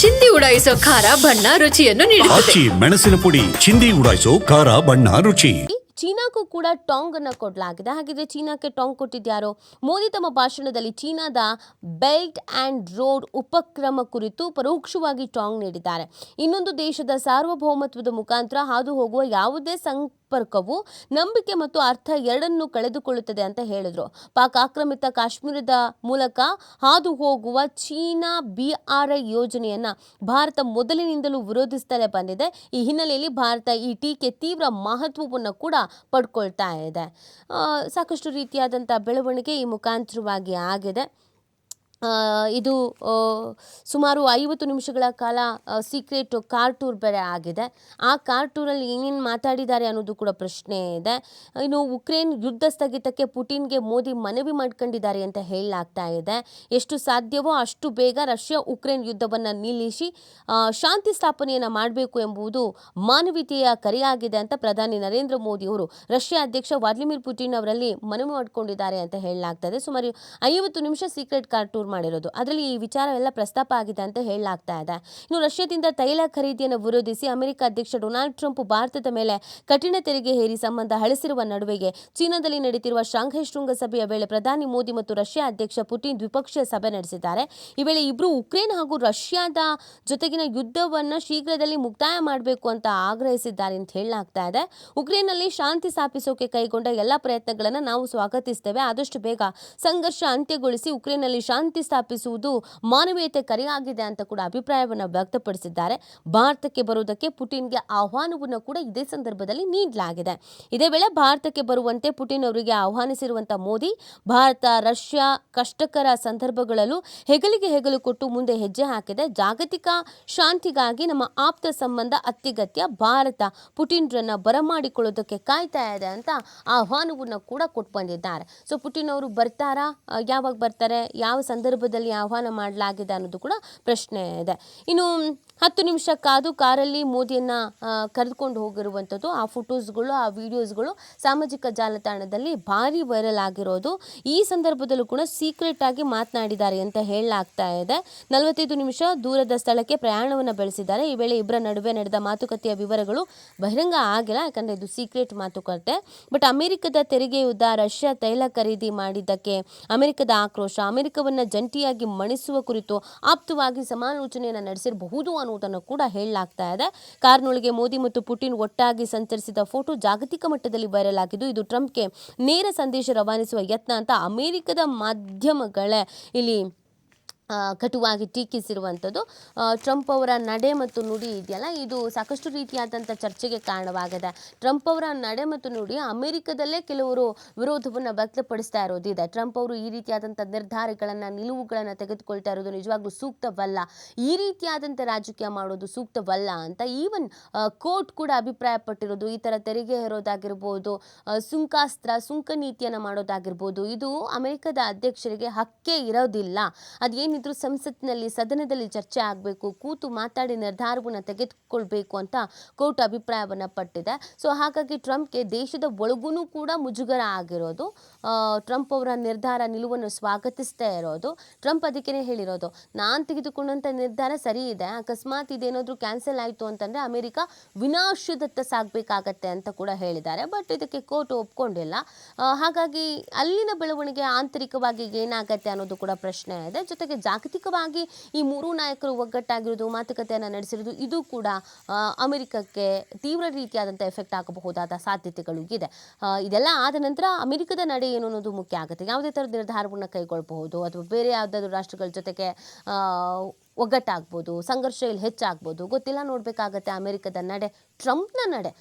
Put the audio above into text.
ಚಿಂದಿ ಉಡಾಯಿಸೋ ಖಾರ ಬಣ್ಣ ರುಚಿಯನ್ನು ನೀಡುತ್ತದೆ. ಆಚಿ ಮೆಣಸಿನ ಪುಡಿ ಚಿಂದಿ ಉಡಾಯಿಸೋ ಖಾರ ಬಣ್ಣ ರುಚಿ. ಚೀನಾಕ್ಕೂ ಕೂಡ ಟಾಂಗ್ ಅನ್ನು ಕೊಡಲಾಗಿದೆ. ಹಾಗಿದ್ರೆ ಚೀನಾಕ್ಕೆ ಟಾಂಗ್ ಕೊಟ್ಟಿದ್ಯಾರೋ? ಮೋದಿ ತಮ್ಮ ಭಾಷಣದಲ್ಲಿ ಚೀನಾದ ಬೆಲ್ಟ್ ಆ್ಯಂಡ್ ರೋಡ್ ಉಪಕ್ರಮ ಕುರಿತು ಪರೋಕ್ಷವಾಗಿ ಟಾಂಗ್ ನೀಡಿದ್ದಾರೆ. ಇನ್ನೊಂದು ದೇಶದ ಸಾರ್ವಭೌಮತ್ವದ ಮುಖಾಂತರ ಹಾದು ಹೋಗುವ ಯಾವುದೇ ಸಂಪರ್ಕವು ನಂಬಿಕೆ ಮತ್ತು ಅರ್ಥ ಎರಡನ್ನೂ ಕಳೆದುಕೊಳ್ಳುತ್ತದೆ ಅಂತ ಹೇಳಿದ್ರು. ಪಾಕ್ ಆಕ್ರಮಿತ ಕಾಶ್ಮೀರದ ಮೂಲಕ ಹಾದು ಹೋಗುವ ಚೀನಾ BRI ಯೋಜನೆಯನ್ನ ಭಾರತ ಮೊದಲಿನಿಂದಲೂ ವಿರೋಧಿಸುತ್ತಲೇ ಬಂದಿದೆ. ಈ ಹಿನ್ನೆಲೆಯಲ್ಲಿ ಭಾರತ ಈ ಟೀಕೆ ತೀವ್ರ ಮಹತ್ವವನ್ನು ಕೂಡ ಪಡ್ಕೊಳ್ತಾ ಇದೆ. ಸಾಕಷ್ಟು ರೀತಿಯಾದಂಥ ಬೆಳವಣಿಗೆ ಈ ಮುಖಾಂತರವಾಗಿ ಆಗಿದೆ. ಇದು ಸುಮಾರು 50 ನಿಮಿಷಗಳ ಕಾಲ ಸೀಕ್ರೆಟ್ ಕಾರ್ ಟೂರ್ ಬೇರೆ ಆಗಿದೆ. ಆ ಕಾರ್ ಟೂರಲ್ಲಿ ಏನೇನು ಮಾತಾಡಿದ್ದಾರೆ ಅನ್ನೋದು ಕೂಡ ಪ್ರಶ್ನೆ ಇದೆ. ಇನ್ನು ಉಕ್ರೇನ್ ಯುದ್ಧ ಸ್ಥಗಿತಕ್ಕೆ ಪುಟಿನ್ಗೆ ಮೋದಿ ಮನವಿ ಮಾಡ್ಕೊಂಡಿದ್ದಾರೆ ಅಂತ ಹೇಳಲಾಗ್ತಾ ಇದೆ. ಎಷ್ಟು ಸಾಧ್ಯವೋ ಅಷ್ಟು ಬೇಗ ರಷ್ಯಾ ಉಕ್ರೇನ್ ಯುದ್ಧವನ್ನು ನಿಲ್ಲಿಸಿ ಶಾಂತಿ ಸ್ಥಾಪನೆಯನ್ನು ಮಾಡಬೇಕು ಎಂಬುದು ಮಾನವೀಯತೆಯ ಕರೆಯಾಗಿದೆ ಅಂತ ಪ್ರಧಾನಿ ನರೇಂದ್ರ ಮೋದಿ ಅವರು ರಷ್ಯಾ ಅಧ್ಯಕ್ಷ ವ್ಲಾದಿಮಿರ್ ಪುಟಿನ್ ಅವರಲ್ಲಿ ಮನವಿ ಮಾಡಿಕೊಂಡಿದ್ದಾರೆ ಅಂತ ಹೇಳಲಾಗ್ತಾ ಇದೆ. ಸುಮಾರು 50 ನಿಮಿಷ ಸೀಕ್ರೆಟ್ ಕಾರ್ ಟೂರ್ ಮಾಡಿರೋದು. ಅದರಲ್ಲಿ ಈ ವಿಚಾರವೆಲ್ಲ ಪ್ರಸ್ತಾಪ ಆಗಿದೆ ಅಂತ ಹೇಳಲಾಗ್ತಾ ಇದೆ. ಇನ್ನು ರಷ್ಯಾದಿಂದ ತೈಲ ಖರೀದಿಯನ್ನು ವಿರೋಧಿಸಿ ಅಮೆರಿಕ ಅಧ್ಯಕ್ಷ ಡೊನಾಲ್ಡ್ ಟ್ರಂಪ್ ಭಾರತದ ಮೇಲೆ ಕಠಿಣ ತೆರಿಗೆ ಹೇರಿ ಸಂಬಂಧ ಹಳಸಿರುವ ನಡುವೆಗೆ ಚೀನಾದಲ್ಲಿ ನಡೆಯುತ್ತಿರುವ ಶಾಂಘೈ ಶೃಂಗಸಭೆಯ ವೇಳೆ ಪ್ರಧಾನಿ ಮೋದಿ ಮತ್ತು ರಷ್ಯಾ ಅಧ್ಯಕ್ಷ ಪುಟಿನ್ ದ್ವಿಪಕ್ಷೀಯ ಸಭೆ ನಡೆಸಿದ್ದಾರೆ. ಈ ವೇಳೆ ಇಬ್ಬರು ಉಕ್ರೇನ್ ಹಾಗೂ ರಷ್ಯಾದ ಜೊತೆಗಿನ ಯುದ್ಧವನ್ನು ಶೀಘ್ರದಲ್ಲಿ ಮುಕ್ತಾಯ ಮಾಡಬೇಕು ಅಂತ ಆಗ್ರಹಿಸಿದ್ದಾರೆ ಅಂತ ಹೇಳಲಾಗ್ತಾ ಇದೆ. ಉಕ್ರೇನ್ನಲ್ಲಿ ಶಾಂತಿ ಸ್ಥಾಪಿಸೋಕೆ ಕೈಗೊಂಡ ಎಲ್ಲ ಪ್ರಯತ್ನಗಳನ್ನು ನಾವು ಸ್ವಾಗತಿಸ್ತೇವೆ. ಆದಷ್ಟು ಬೇಗ ಸಂಘರ್ಷ ಅಂತ್ಯಗೊಳಿಸಿ ಉಕ್ರೇನ್ನಲ್ಲಿ ಶಾಂತಿ ಸ್ಥಾಪಿಸುವುದು ಮಾನವೀಯತೆ ಕರೆಯಾಗಿದೆ ಅಂತ ಕೂಡ ಅಭಿಪ್ರಾಯವನ್ನು ವ್ಯಕ್ತಪಡಿಸಿದ್ದಾರೆ. ಭಾರತಕ್ಕೆ ಬರುವುದಕ್ಕೆ ಪುಟಿನ್ಗೆ ಆಹ್ವಾನವನ್ನು ಕೂಡ ಇದೇ ಸಂದರ್ಭದಲ್ಲಿ ನೀಡಲಾಗಿದೆ. ಇದೇ ವೇಳೆ ಭಾರತಕ್ಕೆ ಬರುವಂತೆ ಪುಟಿನ್ ಅವರಿಗೆ ಆಹ್ವಾನಿಸಿರುವಂತಹ ಮೋದಿ ಭಾರತ ರಷ್ಯಾ ಕಷ್ಟಕರ ಸಂದರ್ಭಗಳಲ್ಲೂ ಹೆಗಲಿಗೆ ಹೆಗಲು ಕೊಟ್ಟು ಮುಂದೆ ಹೆಜ್ಜೆ ಹಾಕಿದೆ. ಜಾಗತಿಕ ಶಾಂತಿಗಾಗಿ ನಮ್ಮ ಆಪ್ತ ಸಂಬಂಧ ಅತ್ಯಗತ್ಯ. ಭಾರತ ಪುಟಿನ್ರನ್ನ ಬರಮಾಡಿಕೊಳ್ಳೋದಕ್ಕೆ ಕಾಯ್ತಾ ಇದೆ ಅಂತ ಆಹ್ವಾನವನ್ನು ಕೂಡ ಕೊಟ್ಟು ಬಂದಿದ್ದಾರೆ. ಸೊ ಪುಟಿನ್ ಅವರು ಬರ್ತಾರಾ? ಯಾವಾಗ ಬರ್ತಾರೆ? ಯಾವ ಸಂದರ್ಭದಲ್ಲಿ ಆಹ್ವಾನ ಮಾಡಲಾಗಿದೆ ಅನ್ನೋದು ಕೂಡ ಪ್ರಶ್ನೆ ಇದೆ. ಇನ್ನು 10 ನಿಮಿಷ ಕಾದು ಕಾರಲ್ಲಿ ಮೋದಿಯನ್ನು ಕರೆದುಕೊಂಡು ಹೋಗಿರುವಂಥದ್ದು, ಆ ಫೋಟೋಸ್ಗಳು ಆ ವಿಡಿಯೋಸ್ಗಳು ಸಾಮಾಜಿಕ ಜಾಲತಾಣದಲ್ಲಿ ಭಾರಿ ವೈರಲ್ ಆಗಿರೋದು. ಈ ಸಂದರ್ಭದಲ್ಲೂ ಕೂಡ ಸೀಕ್ರೆಟ್ ಆಗಿ ಮಾತನಾಡಿದ್ದಾರೆ ಅಂತ ಹೇಳಲಾಗ್ತಾ ಇದೆ. 45 ನಿಮಿಷ ದೂರದ ಸ್ಥಳಕ್ಕೆ ಪ್ರಯಾಣವನ್ನು ಬೆಳೆಸಿದ್ದಾರೆ. ಈ ವೇಳೆ ಇಬ್ಬರ ನಡುವೆ ನಡೆದ ಮಾತುಕತೆಯ ವಿವರಗಳು ಬಹಿರಂಗ ಆಗಿಲ್ಲ, ಯಾಕಂದರೆ ಇದು ಸೀಕ್ರೆಟ್ ಮಾತುಕತೆ. ಬಟ್ ಅಮೆರಿಕದ ತೆರಿಗೆ ಯುದ್ಧ, ರಷ್ಯಾ ತೈಲ ಖರೀದಿ ಮಾಡಿದ್ದಕ್ಕೆ ಅಮೆರಿಕದ ಆಕ್ರೋಶ, ಅಮೆರಿಕವನ್ನು ಜಂಟಿಯಾಗಿ ಮಣಿಸುವ ಕುರಿತು ಆಪ್ತವಾಗಿ ಸಮಾಲೋಚನೆಯನ್ನು ನಡೆಸಿರಬಹುದು ಅನ್ನೋದನ್ನು ಕೂಡ ಹೇಳಲಾಗ್ತಾ ಇದೆ. ಕಾರ್ನೊಳಗೆ ಮೋದಿ ಮತ್ತು ಪುಟಿನ್ ಒಟ್ಟಾಗಿ ಸಂಚರಿಸಿದ ಫೋಟೋ ಜಾಗತಿಕ ಮಟ್ಟದಲ್ಲಿ ವೈರಲ್ ಆಗಿದ್ದು, ಇದು ಟ್ರಂಪ್ಗೆ ನೇರ ಸಂದೇಶ ರವಾನಿಸುವ ಯತ್ನ ಅಂತ ಅಮೆರಿಕದ ಮಾಧ್ಯಮಗಳೇ ಇಲ್ಲಿ ಕಟುವಾಗಿ ಟೀಕಿಸಿರುವಂಥದ್ದು. ಟ್ರಂಪ್ ಅವರ ನಡೆ ಮತ್ತು ನುಡಿ ಇದೆಯಲ್ಲ, ಇದು ಸಾಕಷ್ಟು ರೀತಿಯಾದಂಥ ಚರ್ಚೆಗೆ ಕಾರಣವಾಗಿದೆ. ಟ್ರಂಪ್ ಅವರ ನಡೆ ಮತ್ತು ನುಡಿ ಅಮೆರಿಕದಲ್ಲೇ ಕೆಲವರು ವಿರೋಧವನ್ನು ವ್ಯಕ್ತಪಡಿಸ್ತಾ ಇರೋದಿದೆ. ಟ್ರಂಪ್ ಅವರು ಈ ರೀತಿಯಾದಂಥ ನಿರ್ಧಾರಗಳನ್ನು ನಿಲುವುಗಳನ್ನು ತೆಗೆದುಕೊಳ್ತಾ ಇರೋದು ನಿಜವಾಗ್ಲೂ ಸೂಕ್ತವಲ್ಲ, ಈ ರೀತಿಯಾದಂಥ ರಾಜಕೀಯ ಮಾಡೋದು ಸೂಕ್ತವಲ್ಲ ಅಂತ ಈವನ್ ಕೋರ್ಟ್ ಕೂಡ ಅಭಿಪ್ರಾಯಪಟ್ಟಿರೋದು. ಈ ಥರ ತೆರಿಗೆ ಹೇರೋದಾಗಿರ್ಬೋದು, ಸುಂಕ ನೀತಿಯನ್ನು ಮಾಡೋದಾಗಿರ್ಬೋದು, ಇದು ಅಮೆರಿಕದ ಅಧ್ಯಕ್ಷರಿಗೆ ಹಕ್ಕೇ ಇರೋದಿಲ್ಲ. ಅದೇನಿದ್ರು ಸಂಸತ್ತಿನಲ್ಲಿ ಸದನದಲ್ಲಿ ಚರ್ಚೆ ಆಗಬೇಕು, ಕೂತು ಮಾತಾಡಿ ನಿರ್ಧಾರವನ್ನು ತೆಗೆದುಕೊಳ್ಬೇಕು ಅಂತ ಕೋರ್ಟ್ ಅಭಿಪ್ರಾಯವನ್ನು ಪಟ್ಟಿದೆ. ಸೊ ಹಾಗಾಗಿ ಟ್ರಂಪ್ಗೆ ದೇಶದ ಒಳಗೂ ಕೂಡ ಮುಜುಗರ ಆಗಿರೋದು. ಟ್ರಂಪ್ ಅವರ ನಿರ್ಧಾರ ನಿಲುವನ್ನು ಸ್ವಾಗತಿಸ್ತಾ ಇರೋದು. ಟ್ರಂಪ್ ಅದಕ್ಕೇ ಹೇಳಿರೋದು, ನಾನು ತೆಗೆದುಕೊಂಡಂಥ ನಿರ್ಧಾರ ಸರಿ ಇದೆ, ಅಕಸ್ಮಾತ್ ಇದೇನಾದರೂ ಕ್ಯಾನ್ಸಲ್ ಆಯಿತು ಅಂತಂದರೆ ಅಮೆರಿಕ ವಿನಾಶದತ್ತ ಸಾಗಬೇಕಾಗತ್ತೆ ಅಂತ ಕೂಡ ಹೇಳಿದ್ದಾರೆ. ಬಟ್ ಇದಕ್ಕೆ ಕೋರ್ಟ್ ಒಪ್ಕೊಂಡಿಲ್ಲ. ಹಾಗಾಗಿ ಅಲ್ಲಿನ ಬೆಳವಣಿಗೆ ಆಂತರಿಕವಾಗಿ ಏನಾಗತ್ತೆ ಅನ್ನೋದು ಕೂಡ ಪ್ರಶ್ನೆ ಇದೆ. ಜೊತೆಗೆ ಜಾಗತಿಕವಾಗಿ ಈ ಮೂರೂ ನಾಯಕರು ಒಗ್ಗಟ್ಟಾಗಿರೋದು, ಮಾತುಕತೆಯನ್ನು ನಡೆಸಿರೋದು, ಇದು ಕೂಡ ಅಮೆರಿಕಕ್ಕೆ ತೀವ್ರ ರೀತಿಯಾದಂಥ ಎಫೆಕ್ಟ್ ಆಗಬಹುದಾದ ಸಾಧ್ಯತೆಗಳು ಇದೆ. ಇದೆಲ್ಲ ಆದ ನಂತರ ಅಮೆರಿಕದ ನಡೆ ಏನು ಅನ್ನೋದು ಮುಖ್ಯ ಆಗುತ್ತೆ. ಯಾವುದೇ ಥರದ ನಿರ್ಧಾರವನ್ನು ಕೈಗೊಳ್ಳಬಹುದು ಅಥವಾ ಬೇರೆ ಯಾವುದಾದ್ರೂ ರಾಷ್ಟ್ರಗಳ ಜೊತೆಗೆ ಒಗ್ಗಟ್ಟಾಗ್ಬೋದು, ಸಂಘರ್ಷ ಇಲ್ಲಿ ಹೆಚ್ಚಾಗ್ಬೋದು, ಗೊತ್ತಿಲ್ಲ, ನೋಡಬೇಕಾಗತ್ತೆ ಅಮೆರಿಕದ ನಡೆ, ಟ್ರಂಪ್ನ ನಡೆ